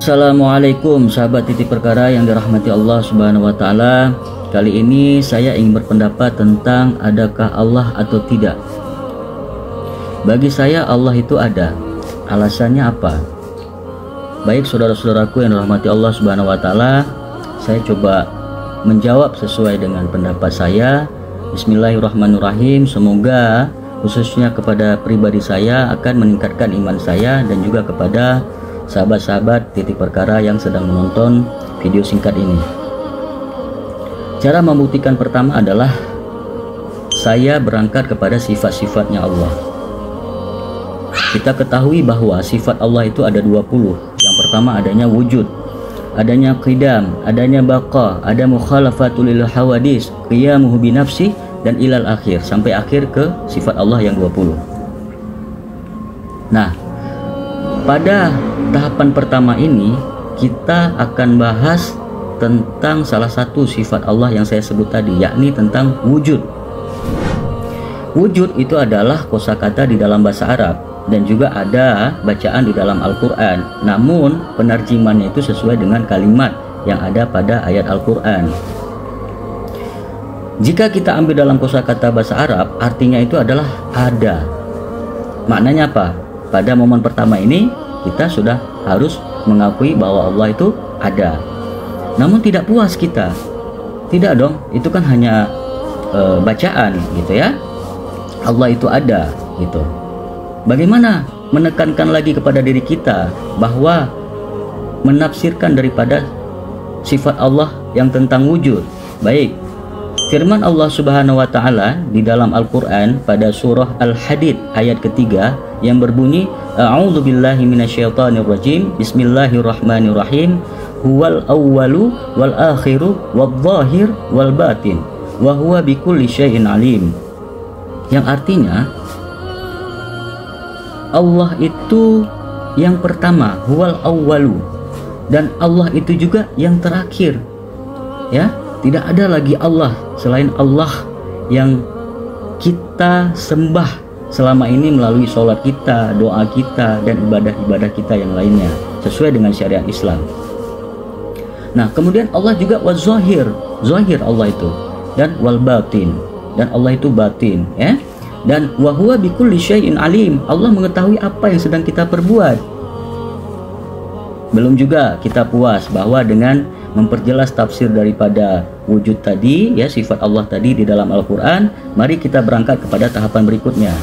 Assalamualaikum sahabat Titip Perkara yang dirahmati Allah Subhanahu wa taala. Kali ini saya ingin berpendapat tentang adakah Allah atau tidak. Bagi saya Allah itu ada. Alasannya apa? Baik saudara-saudaraku yang dirahmati Allah Subhanahu wa taala, saya coba menjawab sesuai dengan pendapat saya. Bismillahirrahmanirrahim. Semoga khususnya kepada pribadi saya akan meningkatkan iman saya dan juga kepada sahabat-sahabat Titik Perkara yang sedang menonton video singkat ini. Cara membuktikan pertama adalah saya berangkat kepada sifat-sifatnya Allah. Kita ketahui bahwa sifat Allah itu ada 20. Yang pertama adanya wujud, adanya qidam, adanya baqa, ada mukhalafatul lil hawadis, qiyamuhu binafsi, dan ilal akhir, sampai akhir ke sifat Allah yang 20. Nah, pada tahapan pertama ini kita akan bahas tentang salah satu sifat Allah yang saya sebut tadi, yakni tentang wujud. Wujud itu adalah kosakata di dalam bahasa Arab dan juga ada bacaan di dalam Al-Quran. Namun penerjemahannya itu sesuai dengan kalimat yang ada pada ayat Al-Quran. Jika kita ambil dalam kosakata bahasa Arab, artinya itu adalah ada. Maknanya apa? Pada momen pertama ini kita sudah harus mengakui bahwa Allah itu ada. Namun tidak puas kita. Tidak dong, itu kan hanya bacaan gitu ya. Allah itu ada gitu. Bagaimana menekankan lagi kepada diri kita bahwa menafsirkan daripada sifat Allah yang tentang wujud? Baik, firman Allah Subhanahu wa taala di dalam Al-Qur'an pada surah Al-Hadid ayat ketiga yang berbunyi, A'udzu billahi minasyaitonir rajim. Bismillahirrahmanirrahim. Huwal awwalu wal akhiru wal zahir wal batin wa huwa bikulli syai'in alim. Yang artinya Allah itu yang pertama, huwal awwalu, dan Allah itu juga yang terakhir. Ya, tidak ada lagi Allah selain Allah yang kita sembah selama ini melalui sholat kita, doa kita, dan ibadah-ibadah kita yang lainnya sesuai dengan syariat Islam. Nah, kemudian Allah juga waz-zahir, zahir Allah itu, dan wal batin, dan Allah itu batin, ya. Dan wa huwa bikulli syai'in alim, Allah mengetahui apa yang sedang kita perbuat. Belum juga kita puas bahwa dengan memperjelas tafsir daripada wujud tadi, ya, sifat Allah tadi di dalam Al-Quran, mari kita berangkat kepada tahapan berikutnya.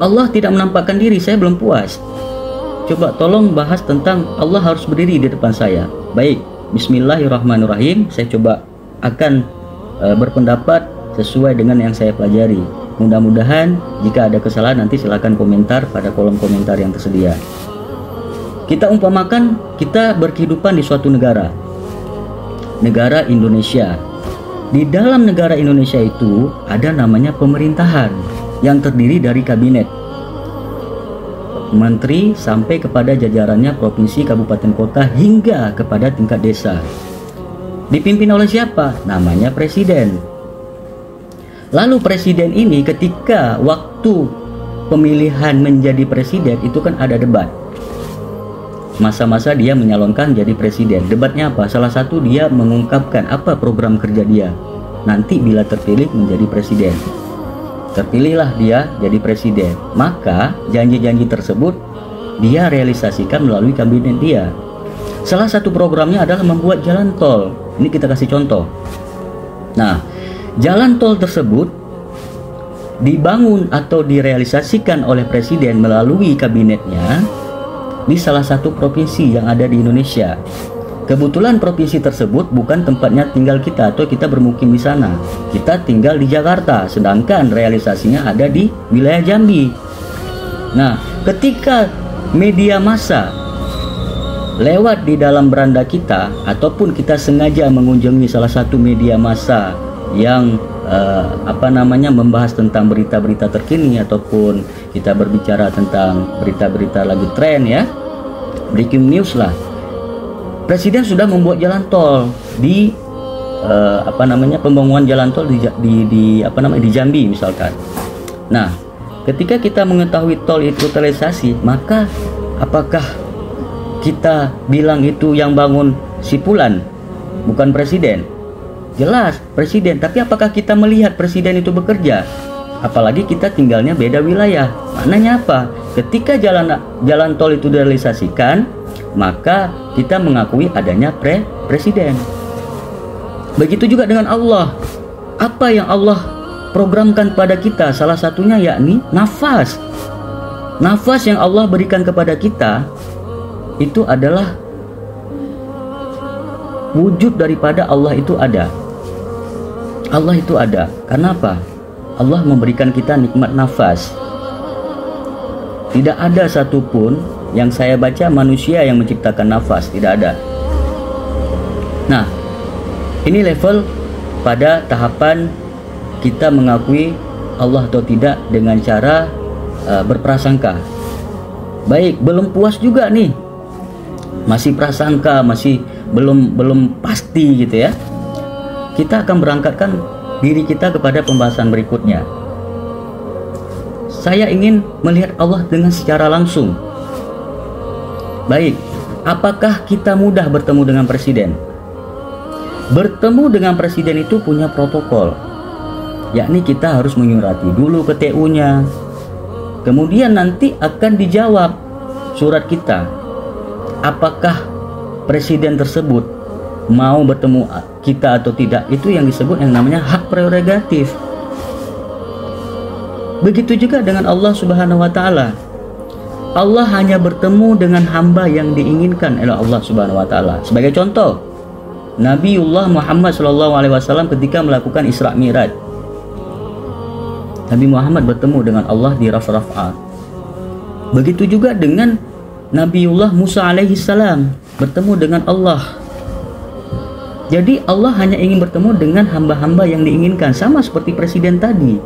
Allah tidak menampakkan diri, saya belum puas. Coba tolong bahas tentang Allah harus berdiri di depan saya. Baik, bismillahirrahmanirrahim. Saya coba akan berpendapat sesuai dengan yang saya pelajari. Mudah-mudahan jika ada kesalahan nanti silakan komentar pada kolom komentar yang tersedia. Kita umpamakan kita berkehidupan di suatu negara Indonesia. Di dalam negara Indonesia itu ada namanya pemerintahan yang terdiri dari kabinet, menteri sampai kepada jajarannya provinsi, kabupaten, kota hingga kepada tingkat desa. Dipimpin oleh siapa? Namanya presiden. Lalu presiden ini ketika waktu pemilihan menjadi presiden itu kan ada debat. Masa-masa dia menyalonkan jadi presiden. Debatnya apa? Salah satu dia mengungkapkan apa program kerja dia nanti bila terpilih menjadi presiden. Terpilihlah dia jadi presiden, maka janji-janji tersebut dia realisasikan melalui kabinet dia. Salah satu programnya adalah membuat jalan tol. Ini kita kasih contoh. Nah, jalan tol tersebut dibangun atau direalisasikan oleh presiden melalui kabinetnya di salah satu provinsi yang ada di Indonesia. Kebetulan provinsi tersebut bukan tempatnya tinggal kita atau kita bermukim di sana. Kita tinggal di Jakarta, sedangkan realisasinya ada di wilayah Jambi. Nah, ketika media massa lewat di dalam beranda kita ataupun kita sengaja mengunjungi salah satu media massa yang membahas tentang berita-berita terkini ataupun kita berbicara tentang berita-berita lagi tren, ya, breaking news lah. Presiden sudah membuat jalan tol di pembangunan jalan tol di Jambi misalkan. Nah, Ketika kita mengetahui tol itu terrealisasi, maka apakah kita bilang itu yang bangun si Fulan, bukan presiden? Jelas presiden, tapi apakah kita melihat presiden itu bekerja? Apalagi kita tinggalnya beda wilayah. Maknanya apa? Ketika jalan tol itu direalisasikan, maka kita mengakui adanya presiden. Begitu juga dengan Allah. Apa yang Allah programkan pada kita, salah satunya yakni nafas. Nafas yang Allah berikan kepada kita itu adalah wujud daripada Allah itu ada. Allah itu ada. Karena apa? Allah memberikan kita nikmat nafas. Tidak ada satupun yang saya baca manusia yang menciptakan nafas, tidak ada. Nah, ini level pada tahapan kita mengakui Allah atau tidak dengan cara berprasangka. Baik, belum puas juga nih, masih prasangka, masih belum pasti gitu ya. Kita akan berangkatkan diri kita kepada pembahasan berikutnya. Saya ingin melihat Allah dengan secara langsung. Baik, apakah kita mudah bertemu dengan presiden? Bertemu dengan presiden itu punya protokol, yakni kita harus menyurati dulu ke TU-nya. Kemudian nanti akan dijawab surat kita, apakah presiden tersebut mau bertemu kita atau tidak. Itu yang disebut yang namanya hak prerogatif. Begitu juga dengan Allah Subhanahu wa taala. Allah hanya bertemu dengan hamba yang diinginkan oleh Allah Subhanahu wa taala. Sebagai contoh, Nabiullah Muhammad SAW ketika melakukan Isra Mi'raj, Nabi Muhammad bertemu dengan Allah di Rafah. Begitu juga dengan Nabiullah Musa alaihissalam bertemu dengan Allah. Jadi Allah hanya ingin bertemu dengan hamba-hamba yang diinginkan, sama seperti presiden tadi.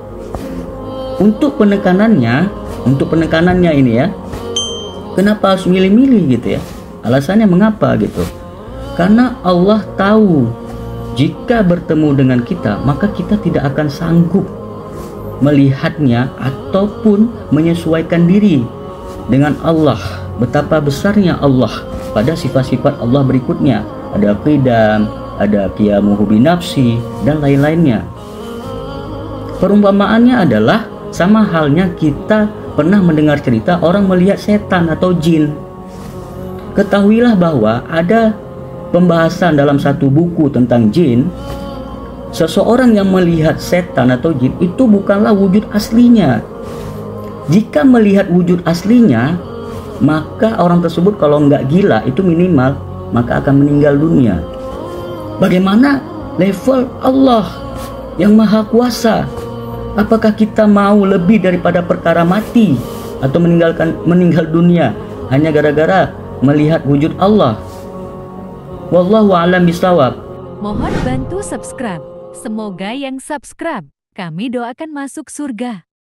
Untuk penekanannya ini ya, kenapa harus milih-milih gitu ya? Alasannya mengapa gitu? Karena Allah tahu jika bertemu dengan kita, maka kita tidak akan sanggup melihatnya ataupun menyesuaikan diri dengan Allah. Betapa besarnya Allah pada sifat-sifat Allah berikutnya. Ada qidam, ada qiyamuhu binafsi, dan lain-lainnya. Perumpamaannya adalah sama halnya kita pernah mendengar cerita orang melihat setan atau jin. Ketahuilah bahwa ada pembahasan dalam satu buku tentang jin. Seseorang yang melihat setan atau jin itu bukanlah wujud aslinya. Jika melihat wujud aslinya, maka orang tersebut kalau nggak gila itu minimal maka akan meninggal dunia. Bagaimana level Allah yang maha kuasa? Apakah kita mau lebih daripada perkara mati atau meninggal dunia hanya gara-gara melihat wujud Allah? Wallahu a'lam bishawab. Mohon bantu subscribe. Semoga yang subscribe kami doakan masuk surga.